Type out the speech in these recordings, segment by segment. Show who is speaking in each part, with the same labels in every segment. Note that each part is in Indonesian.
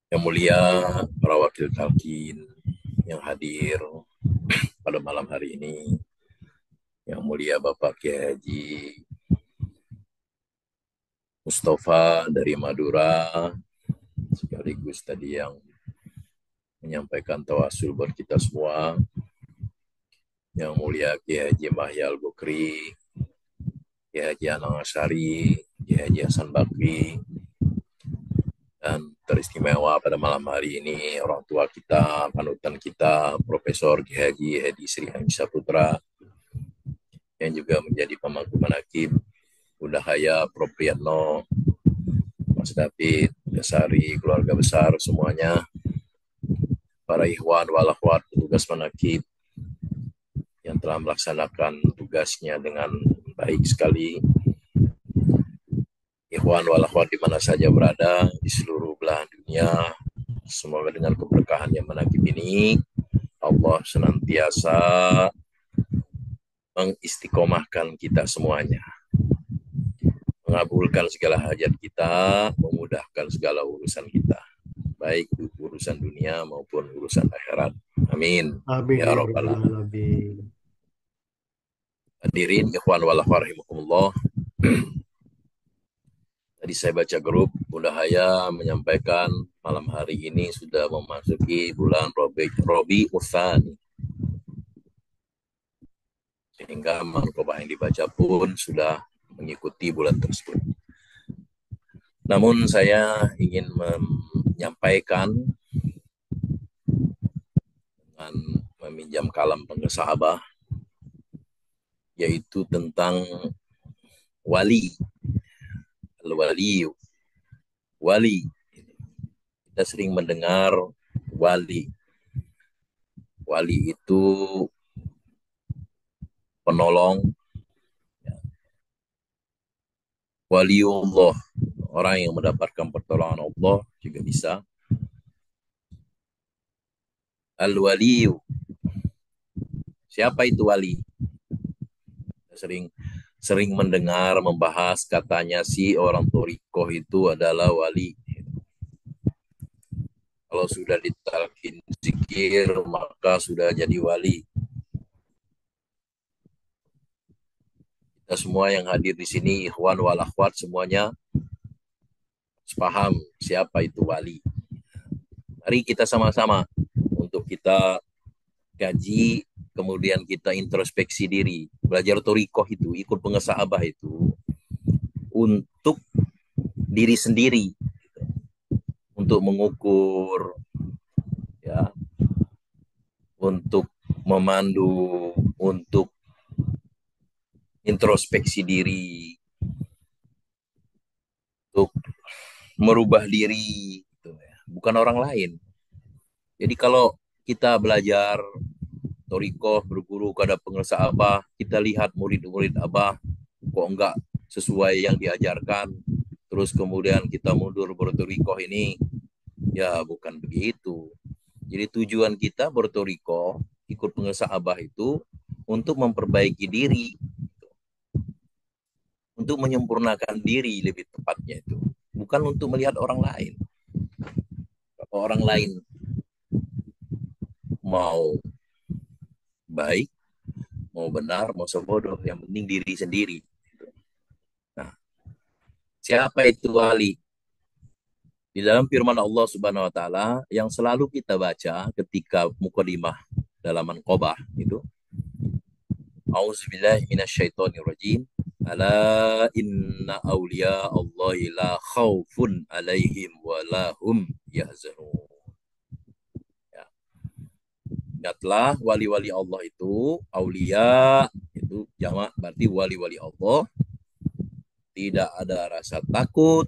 Speaker 1: Yang mulia para wakil talqin yang hadir pada malam hari ini, yang mulia Bapak Kiai Haji Mustafa dari Madura, sekaligus tadi yang menyampaikan tawasul buat kita semua, yang mulia Kiai Haji Mahyal Bukri, Kiai Haji Anang Asyari, Kiai Haji Hasan Bakri, dan teristimewa pada malam hari ini orang tua kita, panutan kita, Profesor Kiai Haji Hedi Sri Hamzah Putra, yang juga menjadi pemangku manakib Budahaya Propriatno, Mas David, Dasari, keluarga besar semuanya, para ikhwan, walakhwat, petugas manakib yang telah melaksanakan tugasnya dengan baik sekali. Ikhwan, walakhwat di mana saja berada, di seluruh belahan dunia, semoga dengan keberkahan yang manakib ini, Allah senantiasa mengistiqomahkan kita semuanya, mengabulkan segala hajat kita, memudahkan segala urusan kita, baik urusan dunia maupun urusan akhirat. Amin.
Speaker 2: Amin
Speaker 1: Ya
Speaker 2: ya
Speaker 1: Rabbal
Speaker 2: rabbal
Speaker 1: Alamin.
Speaker 2: alamin.
Speaker 1: Hadirin ikhwan wal akhwat rahimakumullah. Tadi saya baca grup Budahaya menyampaikan malam hari ini sudah memasuki bulan Robi Utsani. Sehingga manqobah yang dibaca pun sudah mengikuti bulan tersebut. Namun saya ingin menyampaikan dengan meminjam kalam pengesahabah, yaitu tentang wali, al-wali, wali. Kita sering mendengar wali. Wali itu penolong, waliullah, orang yang mendapatkan pertolongan Allah juga bisa. Al-waliyu, siapa itu wali? Sering sering mendengar membahas katanya si orang torikoh itu adalah wali. Kalau sudah ditalkin zikir maka sudah jadi wali. Kita semua yang hadir di sini, ikhwan wal akhwat semuanya paham siapa itu wali. Mari kita sama-sama untuk kita gaji, kemudian kita introspeksi diri, belajar torikoh itu, ikut pengesahabah itu untuk diri sendiri, untuk mengukur, ya, untuk memandu, untuk introspeksi diri, untuk merubah diri, gitu ya. Bukan orang lain. Jadi kalau kita belajar torikoh, berguru kepada pengusaha Abah, kita lihat murid-murid Abah, kok enggak sesuai yang diajarkan, terus kemudian kita mundur bertorikoh ini, ya bukan begitu. Jadi tujuan kita bertorikoh, ikut pengusaha Abah itu, untuk memperbaiki diri, untuk menyempurnakan diri lebih tepatnya itu. Bukan untuk melihat orang lain. Kalau orang lain mau baik, mau benar, mau sebodoh, yang penting diri sendiri. Nah, siapa itu wali? Di dalam firman Allah Subhanahu wa taala yang selalu kita baca ketika mukadimah dalam Manqobah itu, Auzubillahi minasyaitonirrajim. Ala inna awliya Allahi la khawfun alaihim wa la hum yahzanun. Ya. Ingatlah wali-wali Allah itu, aulia itu jamak berarti wali-wali Allah, tidak ada rasa takut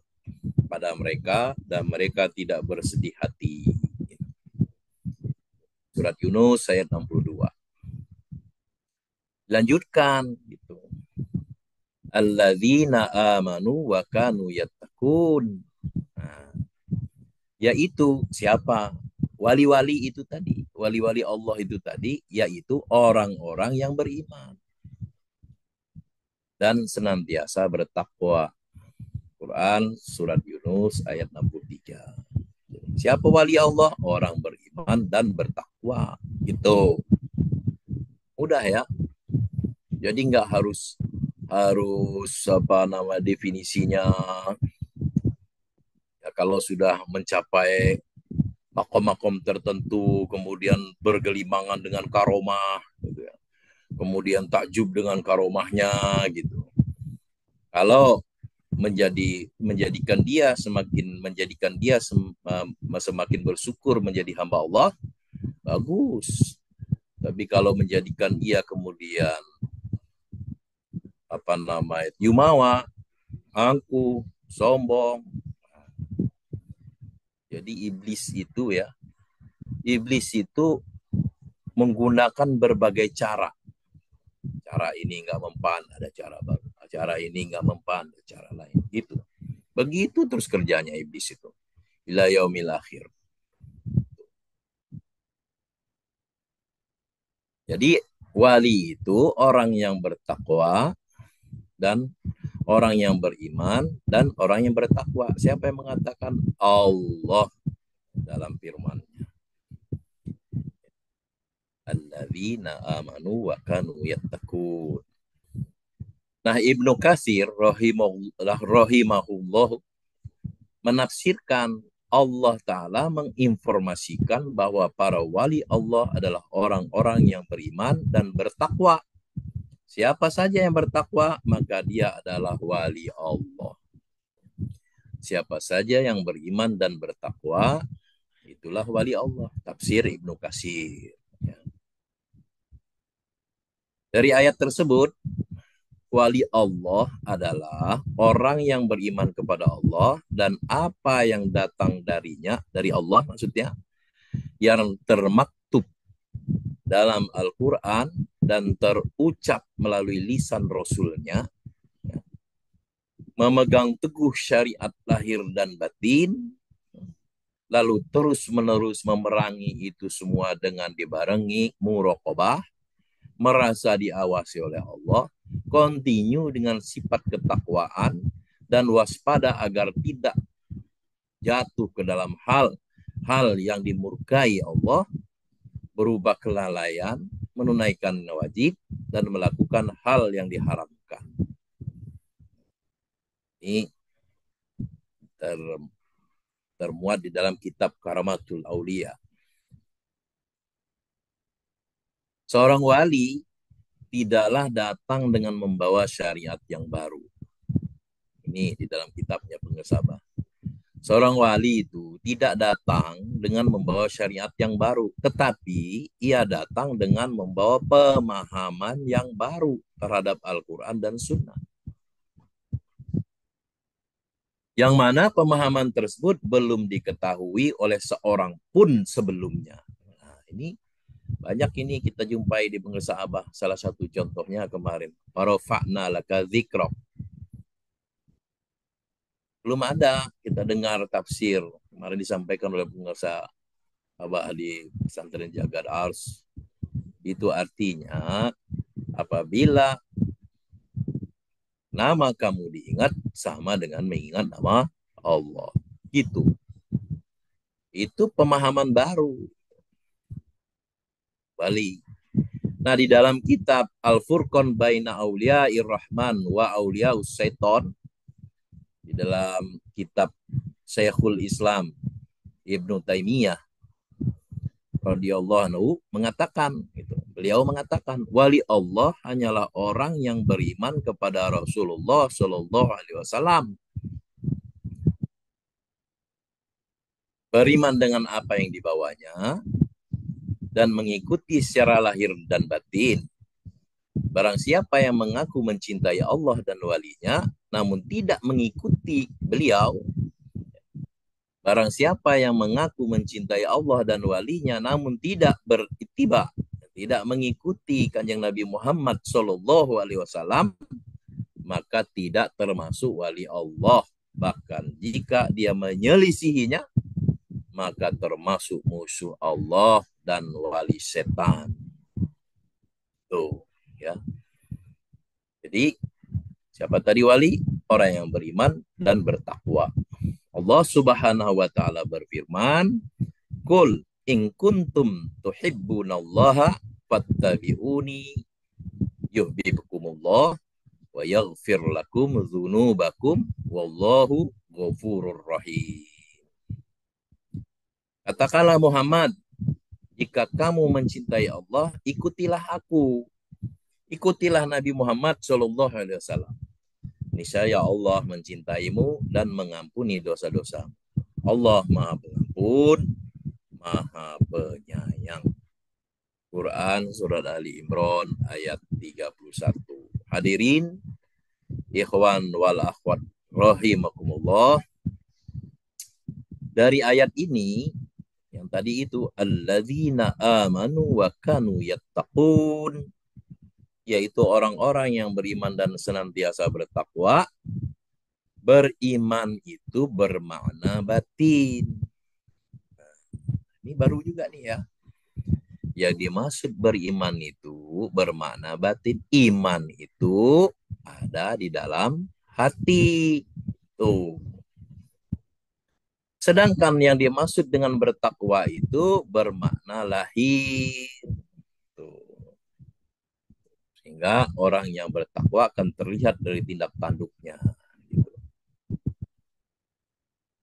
Speaker 1: pada mereka dan mereka tidak bersedih hati. Surat Yunus ayat 62. Lanjutkan gitu. Alladzina amanu wa kanu yattaqun. Nah, yaitu siapa? Wali-wali itu tadi, wali-wali Allah itu tadi, yaitu orang-orang yang beriman dan senantiasa bertakwa. Quran surat Yunus ayat 63. Siapa wali Allah? Orang beriman dan bertakwa. Gitu. Mudah ya. Jadi nggak harus harus apa nama definisinya. Ya, kalau sudah mencapai makom-makom tertentu, kemudian bergelimangan dengan karomah, gitu ya. Kemudian takjub dengan karomahnya, gitu. Kalau menjadikan dia semakin bersyukur menjadi hamba Allah, bagus. Tapi kalau menjadikan ia kemudian apa namanya yumawa, angku, sombong, jadi iblis itu menggunakan berbagai cara. Cara ini nggak mempan, ada cara baru. Cara ini nggak mempan, ada cara lain. Gitu. Begitu terus kerjanya iblis itu. Ila yaumil akhir. Jadi wali itu orang yang bertakwa dan orang yang beriman dan orang yang bertakwa. Siapa yang mengatakan? Allah dalam firman-Nya. Alladzina amanu wa kanu yattaqun. Nah, Ibnu Katsir rahimahullah menafsirkan Allah Ta'ala menginformasikan bahwa para wali Allah adalah orang-orang yang beriman dan bertakwa. Siapa saja yang bertakwa, maka dia adalah wali Allah. Siapa saja yang beriman dan bertakwa, itulah wali Allah. Tafsir Ibnu Katsir. Dari ayat tersebut, wali Allah adalah orang yang beriman kepada Allah dan apa yang datang darinya, dari Allah maksudnya, yang termaktub dalam Al-Quran dan terucap melalui lisan Rasulnya, memegang teguh syariat lahir dan batin, lalu terus-menerus memerangi itu semua dengan dibarengi muraqabah, merasa diawasi oleh Allah, continue dengan sifat ketakwaan, dan waspada agar tidak jatuh ke dalam hal yang dimurkai Allah, berubah kelalaian, menunaikan wajib, dan melakukan hal yang diharamkan. Ini termuat di dalam kitab Karamatul Aulia. Seorang wali tidaklah datang dengan membawa syariat yang baru. Ini di dalam kitabnya Pengesabah. Seorang wali itu tidak datang dengan membawa syariat yang baru, tetapi ia datang dengan membawa pemahaman yang baru terhadap Al-Quran dan Sunnah. Yang mana pemahaman tersebut belum diketahui oleh seorang pun sebelumnya. Nah, ini banyak ini kita jumpai di Pengesabah. Salah satu contohnya kemarin. Warafa'na laka dzikrok. Belum ada kita dengar tafsir. Kemarin disampaikan oleh pengusaha Abah di pesantren Jagad Ars. Itu artinya apabila nama kamu diingat sama dengan mengingat nama Allah. Gitu. Itu pemahaman baru. Wali. Nah, di dalam kitab Al-Furqan Baina Auliya'ir Rahman wa Auliya'us Syaiton, di dalam kitab Syekhul Islam Ibnu Taimiyah radhiyallahu anhu mengatakan, beliau mengatakan, wali Allah hanyalah orang yang beriman kepada Rasulullah Shallallahu Alaihi Wasallam, beriman dengan apa yang dibawanya, dan mengikuti secara lahir dan batin. Barang siapa yang mengaku mencintai Allah dan walinya, namun tidak mengikuti beliau, barang siapa yang mengaku mencintai Allah dan walinya, namun tidak berittiba, tidak mengikuti kanjeng Nabi Muhammad Sallallahu Alaihi Wasallam, maka tidak termasuk wali Allah. Bahkan jika dia menyelisihinya, maka termasuk musuh Allah dan wali setan. Tuh, ya. Jadi siapa tadi wali? Orang yang beriman dan bertakwa. Allah Subhanahu wa taala berfirman, "Qul in kuntum tuhibbunallaha fattabi'uni yuhibbukumullah wa yaghfir lakum dzunubakum wallahu ghafurur rahim." Katakanlah Muhammad, jika kamu mencintai Allah, ikutilah aku. Ikutilah Nabi Muhammad Shallallahu Alaihi Wasallam. Niscaya Allah mencintaimu dan mengampuni dosa-dosa. Allah Maha Pengampun, Maha Penyayang. Quran Surat Ali Imran ayat 31. Hadirin, ikhwan wal akhwat rahimakumullah. Dari ayat ini, yang tadi itu, alladzina amanu wa kanu yattaqun, yaitu orang-orang yang beriman dan senantiasa bertakwa. Beriman itu bermakna batin. Ini baru juga nih ya. Yang dimaksud beriman itu bermakna batin. Iman itu ada di dalam hati. Tuh. Sedangkan yang dimaksud dengan bertakwa itu bermakna lahir. Tuh. Sehingga orang yang bertakwa akan terlihat dari tindak tanduknya. Gitu.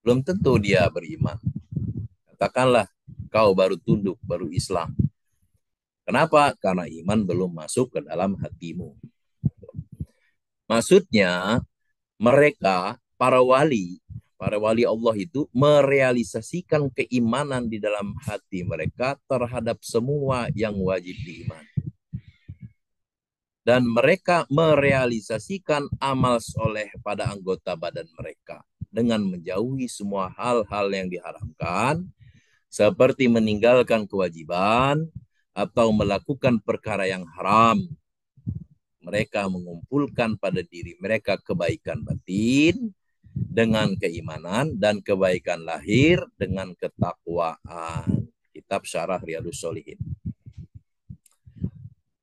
Speaker 1: Belum tentu dia beriman. Katakanlah kau baru tunduk, baru Islam. Kenapa? Karena iman belum masuk ke dalam hatimu. Maksudnya mereka, para wali Allah itu merealisasikan keimanan di dalam hati mereka terhadap semua yang wajib diimani. Dan mereka merealisasikan amal soleh pada anggota badan mereka dengan menjauhi semua hal-hal yang diharamkan, seperti meninggalkan kewajiban atau melakukan perkara yang haram. Mereka mengumpulkan pada diri mereka kebaikan batin dengan keimanan dan kebaikan lahir dengan ketakwaan. Kitab Syarah Riyadhus Shalihin.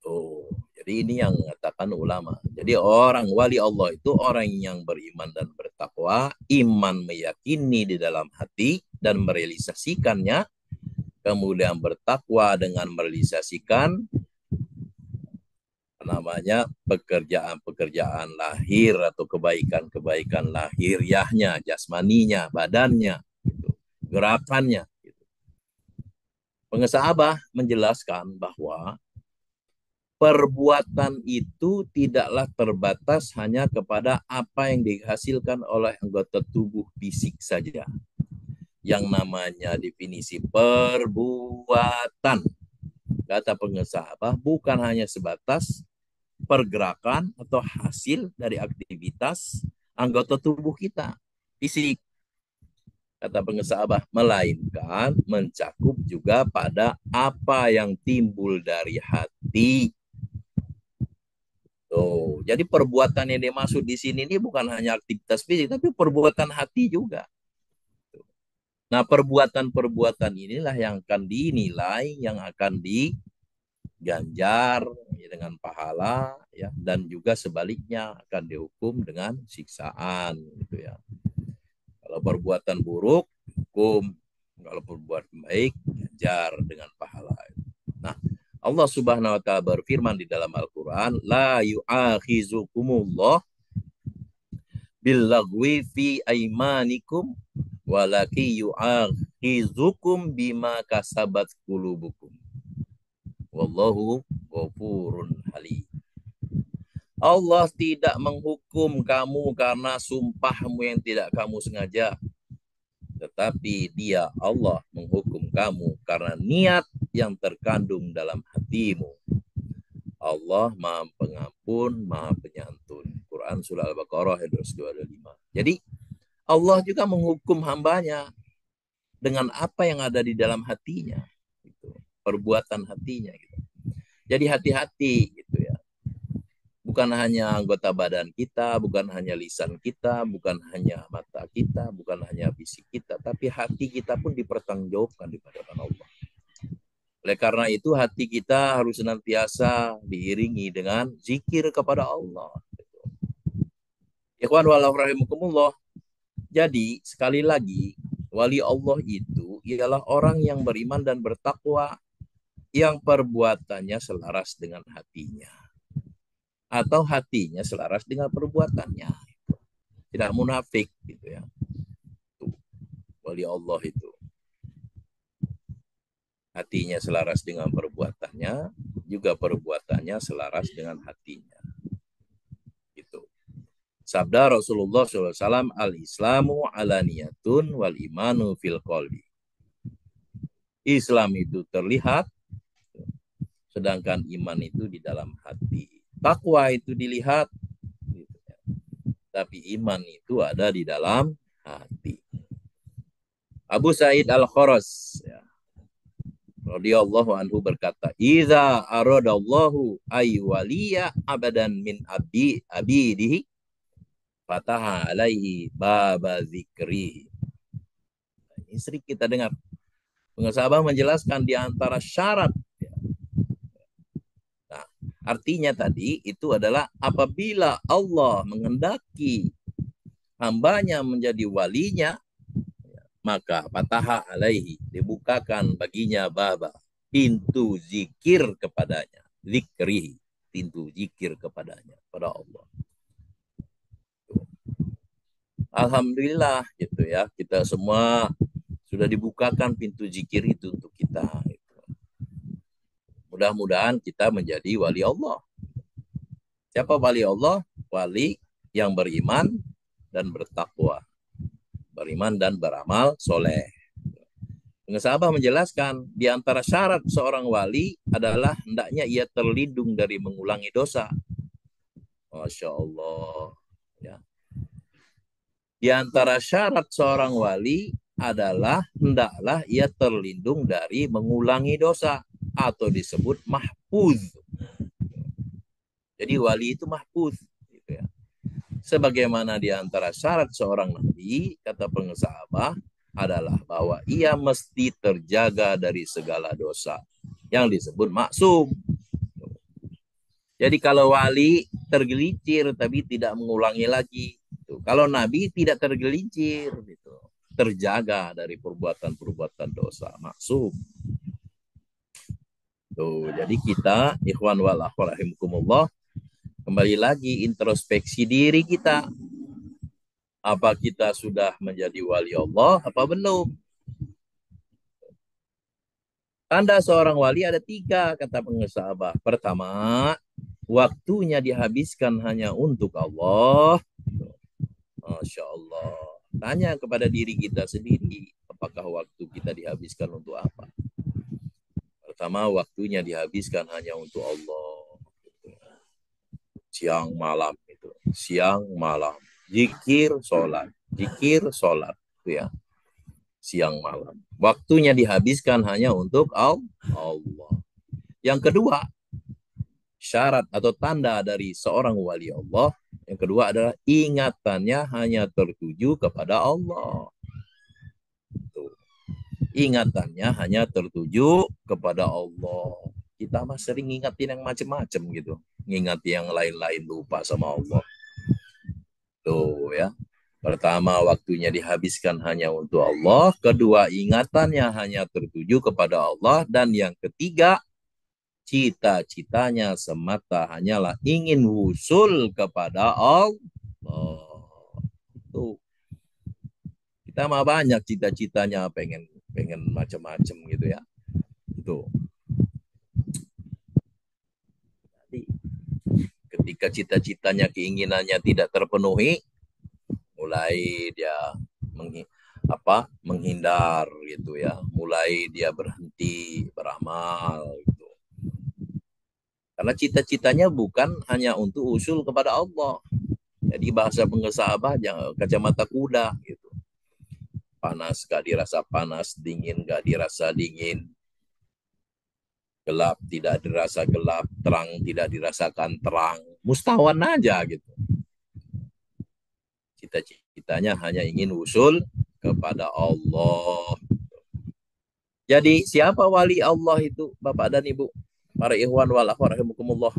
Speaker 1: Tuh. Jadi ini yang mengatakan ulama. Jadi orang wali Allah itu orang yang beriman dan bertakwa, iman meyakini di dalam hati dan merealisasikannya, kemudian bertakwa dengan merealisasikan namanya pekerjaan-pekerjaan lahir atau kebaikan-kebaikan lahiriahnya, jasmaninya, badannya, gitu, gerakannya. Gitu. Pengesah Abah menjelaskan bahwa perbuatan itu tidaklah terbatas hanya kepada apa yang dihasilkan oleh anggota tubuh fisik saja. Yang namanya definisi perbuatan, kata pengesah Abah, bukan hanya sebatas pergerakan atau hasil dari aktivitas anggota tubuh kita, fisik, kata pengesah Abah, melainkan mencakup juga pada apa yang timbul dari hati. Tuh, jadi perbuatan yang dimaksud di sini ini bukan hanya aktivitas fisik, tapi perbuatan hati juga. Nah, perbuatan-perbuatan inilah yang akan dinilai, yang akan diganjar dengan pahala, ya, dan juga sebaliknya akan dihukum dengan siksaan, gitu ya. Kalau perbuatan buruk, hukum. Kalau perbuatan baik, ganjar dengan pahala. Nah, Allah Subhanahu wa taala berfirman di dalam Al-Qur'an, la yu'akhizukumullah billagwi fi aimanikum walaki yu'akhizukum bima kasabat qulubukum. Wallahu ghafurun halim. Allah tidak menghukum kamu karena sumpahmu yang tidak kamu sengaja. Tetapi dia, Allah, menghukum kamu karena niat yang terkandung dalam hatimu. Allah Maha Pengampun, Maha Penyantun. Quran Surah Al-Baqarah ayat 225. Jadi Allah juga menghukum hambanya dengan apa yang ada di dalam hatinya. Gitu. Perbuatan hatinya. Gitu. Jadi hati-hati gitu ya. Bukan hanya anggota badan kita, bukan hanya lisan kita, bukan hanya mata kita, bukan hanya fisik kita, tapi hati kita pun dipertanggungjawabkan di hadapan Allah. Oleh karena itu hati kita harus senantiasa diiringi dengan zikir kepada Allah. Ikhwan wallahu rahimakumullah. Jadi sekali lagi, wali Allah itu ialah orang yang beriman dan bertakwa yang perbuatannya selaras dengan hatinya atau hatinya selaras dengan perbuatannya. Tidak munafik gitu ya. Tuh, wali Allah itu hatinya selaras dengan perbuatannya, juga perbuatannya selaras dengan hatinya. Gitu. Sabda Rasulullah SAW, al-Islamu alaniyatun wal imanu fil qalbi. Islam itu terlihat, sedangkan iman itu di dalam hati. Takwa itu dilihat, gitu ya. Tapi iman itu ada di dalam hati. Abu Sa'id Al-Kharas ya, radhiyallahu anhu berkata, "Idza aradallahu ay waliya abadan min abidihi fataha alaihi baba zikri." Ini sering kita dengar. Pengesabah menjelaskan di antara syarat. Nah, artinya tadi itu adalah apabila Allah menghendaki hambanya menjadi walinya, maka fataha alaihi, dibukakan baginya baba, pintu zikir kepadanya, zikri, pintu zikir kepadanya, pada Allah. Alhamdulillah gitu ya, kita semua sudah dibukakan pintu zikir itu untuk kita. Gitu. Mudah-mudahan kita menjadi wali Allah. Siapa wali Allah? Wali yang beriman dan bertakwa, beriman dan beramal soleh. Pengesabah menjelaskan di antara syarat seorang wali adalah hendaknya ia terlindung dari mengulangi dosa. Masya Allah. Ya. Di antara syarat seorang wali adalah hendaklah ia terlindung dari mengulangi dosa atau disebut mahfuz. Jadi wali itu mahfuz. Gitu ya. Sebagaimana di antara syarat seorang nabi, kata pengesabah, adalah bahwa ia mesti terjaga dari segala dosa yang disebut maksum. Jadi kalau wali tergelincir tapi tidak mengulangi lagi. Kalau nabi tidak tergelincir, gitu, terjaga dari perbuatan-perbuatan dosa, maksum. Tuh, jadi kita, ikhwan wal akhwat rahimakumullah, kembali lagi introspeksi diri kita. Apa kita sudah menjadi wali Allah, apa belum? Tanda seorang wali ada 3, kata pengesabah. Pertama, waktunya dihabiskan hanya untuk Allah. Masya Allah. Tanya kepada diri kita sendiri, apakah waktu kita dihabiskan untuk apa? Pertama, waktunya dihabiskan hanya untuk Allah. Siang malam itu, siang malam, zikir sholat, itu ya, siang malam. Waktunya dihabiskan hanya untuk Allah. Yang kedua, syarat atau tanda dari seorang wali Allah, yang kedua adalah ingatannya hanya tertuju kepada Allah. Tuh. Ingatannya hanya tertuju kepada Allah. Kita mah sering ngingatin yang macam-macam gitu. Ngingati yang lain-lain, lupa sama Allah. Tuh ya. Pertama, waktunya dihabiskan hanya untuk Allah. Kedua, ingatannya hanya tertuju kepada Allah. Dan yang ketiga, cita-citanya semata hanyalah ingin wusul kepada Allah. Tuh. Kita mah banyak cita-citanya, pengen macam-macam gitu ya. Itu. Jadi, ketika cita-citanya, keinginannya tidak terpenuhi, mulai dia menghindar gitu ya, mulai dia berhenti beramal gitu. Karena cita-citanya bukan hanya untuk usul kepada Allah. Jadi bahasa pengesabah kacamata kuda gitu. Panas gak dirasa panas, dingin gak dirasa dingin, gelap tidak dirasa gelap, terang tidak dirasakan terang, mustawan aja gitu. Cita-citanya hanya ingin usul kepada Allah. Jadi siapa wali Allah itu, Bapak dan Ibu, para ikhwan wal akhwat rahimakumullah?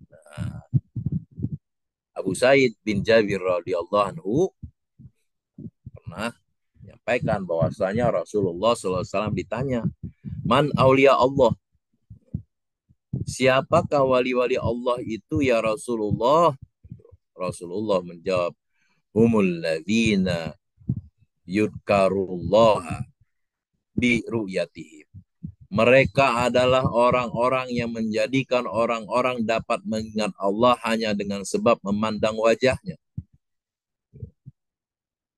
Speaker 1: Nah, Abu Sa'id bin Jabir radhiyallahu anhu menyampaikan bahwasanya Rasulullah SAW ditanya, Man aulia Allah, siapakah wali-wali Allah itu ya Rasulullah? Rasulullah menjawab, humul ladzina yudkarullaha bi ru'yatihim. Mereka adalah orang-orang yang menjadikan orang-orang dapat mengingat Allah hanya dengan sebab memandang wajahnya.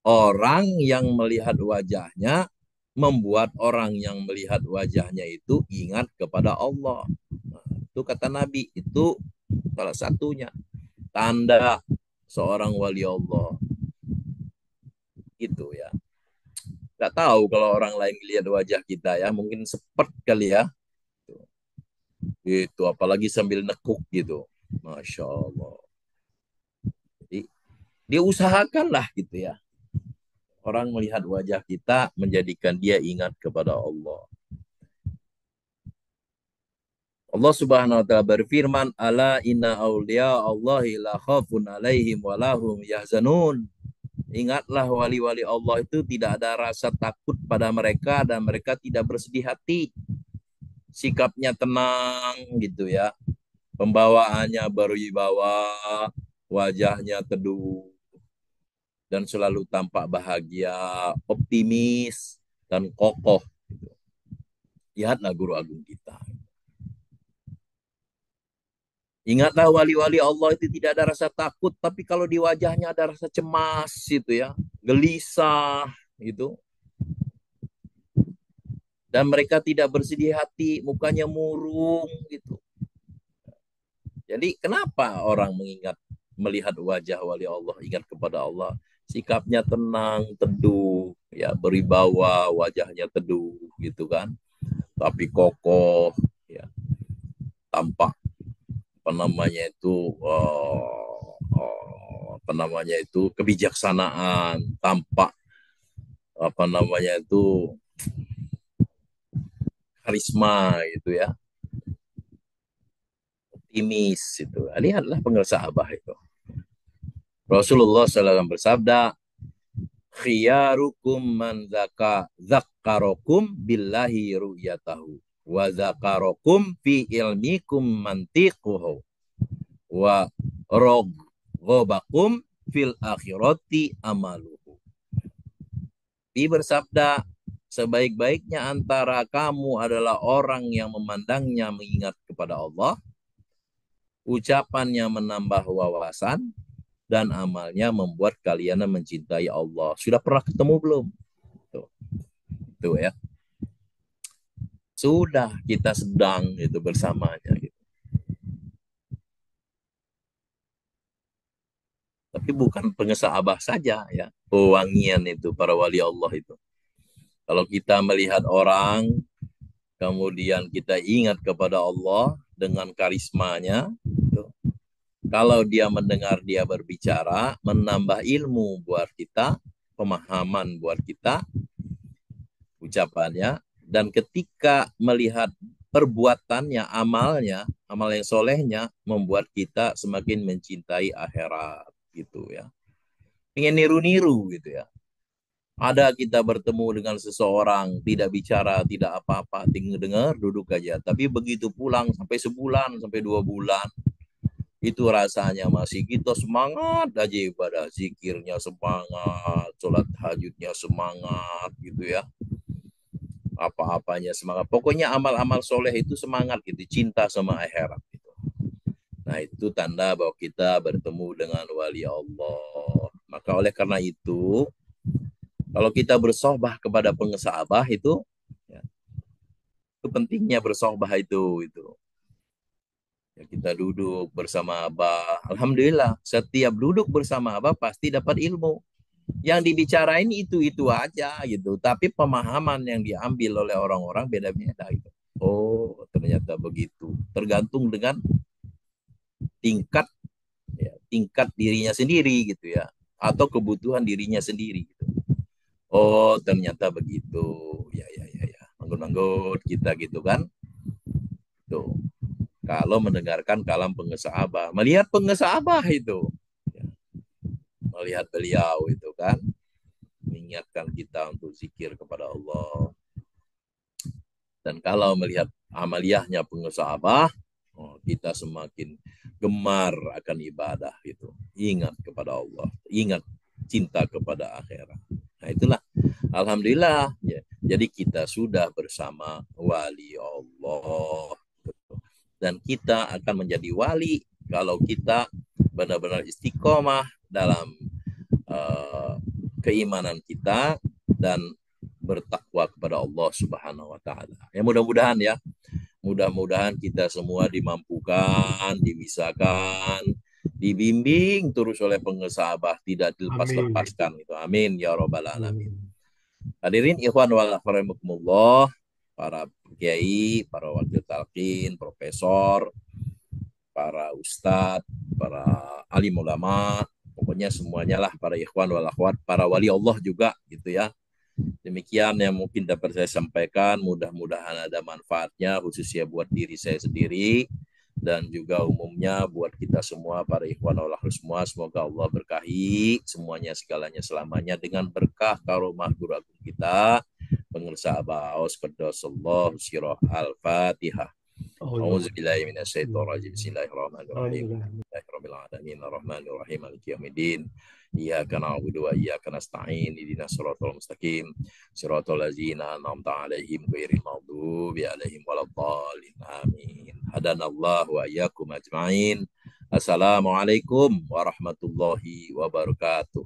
Speaker 1: Orang yang melihat wajahnya membuat orang yang melihat wajahnya itu ingat kepada Allah. Nah, itu kata Nabi, itu salah satunya tanda seorang wali Allah. Itu ya. Gak tahu kalau orang lain lihat wajah kita ya, mungkin sepet kali ya. Itu apalagi sambil nekuk gitu. Masya Allah. Jadi diusahakanlah gitu ya. Orang melihat wajah kita menjadikan dia ingat kepada Allah. Allah Subhanahu wa taala berfirman, "Ala inna auliya Allahi la khaufun alaihim wa lahum yahzanun." Ingatlah wali-wali Allah itu tidak ada rasa takut pada mereka dan mereka tidak bersedih hati. Sikapnya tenang gitu ya. Pembawaannya berwibawa, wajahnya teduh dan selalu tampak bahagia, optimis dan kokoh. Lihatlah guru agung kita. Ingatlah wali-wali Allah itu tidak ada rasa takut, tapi kalau di wajahnya ada rasa cemas itu ya, gelisah gitu. Dan mereka tidak bersedih hati, mukanya murung gitu. Jadi kenapa orang melihat wajah wali Allah, ingat kepada Allah, sikapnya tenang, teduh, ya beribawa, wajahnya teduh gitu kan. Tapi kokoh, ya tampak apa namanya itu apa namanya itu kebijaksanaan, tampak apa namanya itu karisma gitu ya, optimis itu. Lihatlah sahabat itu. Rasulullah SAW bersabda, khiyarukum man zakarokum billahi ru'yatahu wa zakarokum fi ilmikum mantiquhu wa roghobakum fil akhirati amaluhu. Nabi bersabda, sebaik-baiknya antara kamu adalah orang yang memandangnya mengingat kepada Allah, ucapannya menambah wawasan, dan amalnya membuat kalian mencintai Allah. Sudah pernah ketemu belum? Tuh ya. Sudah kita sedang itu bersamanya. Gitu. Tapi bukan pengesahabah saja ya. Pewangian itu para wali Allah itu. Kalau kita melihat orang, kemudian kita ingat kepada Allah dengan karismanya, gitu. Kalau dia mendengar dia berbicara, menambah ilmu buat kita, pemahaman buat kita, ucapannya, dan ketika melihat perbuatannya, amalnya, amal yang solehnya, membuat kita semakin mencintai akhirat, gitu ya. Ingin niru-niru gitu ya. Ada kita bertemu dengan seseorang, tidak bicara, tidak apa-apa, tinggal dengar, duduk aja. Tapi begitu pulang sampai sebulan, sampai 2 bulan, itu rasanya masih kita semangat aja ibadah, zikirnya semangat, sholat tahajudnya semangat gitu ya. Apa-apanya semangat. Pokoknya amal-amal soleh itu semangat gitu, cinta sama akhirat gitu. Nah itu tanda bahwa kita bertemu dengan wali Allah. Maka oleh karena itu, kalau kita bersohbah kepada pengesahabah itu, ya, itu pentingnya bersohbah itu. Ya, kita duduk bersama Abah. Alhamdulillah, setiap duduk bersama Abah pasti dapat ilmu. Yang dibicarain itu aja gitu. Tapi pemahaman yang diambil oleh orang-orang beda-beda gitu. Oh, ternyata begitu. Tergantung dengan tingkat tingkat dirinya sendiri gitu ya, atau kebutuhan dirinya sendiri gitu. Oh, ternyata begitu. Ya. Manggut-manggut kita gitu kan. Tuh. Kalau mendengarkan kalam pengesahabah, melihat pengesahabah itu, ya, melihat beliau itu kan, mengingatkan kita untuk zikir kepada Allah. Dan kalau melihat amaliyahnya pengusaha, kita semakin gemar akan ibadah itu. Ingat kepada Allah, ingat cinta kepada akhirat. Nah itulah, alhamdulillah. Ya. Jadi kita sudah bersama wali Allah. Dan kita akan menjadi wali kalau kita benar-benar istiqomah dalam keimanan kita dan bertakwa kepada Allah Subhanahu wa taala. Ya mudah-mudahan kita semua dimampukan, dibisakan, dibimbing terus oleh pengesabah, tidak dilepas-lepaskan itu. Amin ya rabbal alamin. Hadirin ikhwan wal akhwat, para kiai, para wakil talqin, profesor, para ustadz, para alim ulama, pokoknya semuanya lah, para ikhwan wal akhwat, para wali Allah juga gitu ya. Demikian yang mungkin dapat saya sampaikan, mudah-mudahan ada manfaatnya khususnya buat diri saya sendiri dan juga umumnya buat kita semua para ikhwan wal akhwat semua. Semoga Allah berkahi semuanya segalanya selamanya dengan berkah karomah guru agung kita pengusaha Abaus Qaddasallahu sirah al-Fatihah. A'udzubillahi minasyaitonir rajim. Bismillahirrahmanirrahim. Alhamdulillahirabbil alamin arrahmanir rahim maliki yaumiddin. Iyyaka na'budu wa iyyaka nasta'in. Ihdinas siratal mustaqim. Siratal ladzina an'amta 'alaihim ghairil maghdubi 'alaihim waladdallin. Amin. Hadanallahu wa iyyakum ajma'in. Assalamualaikum warahmatullahi wabarakatuh.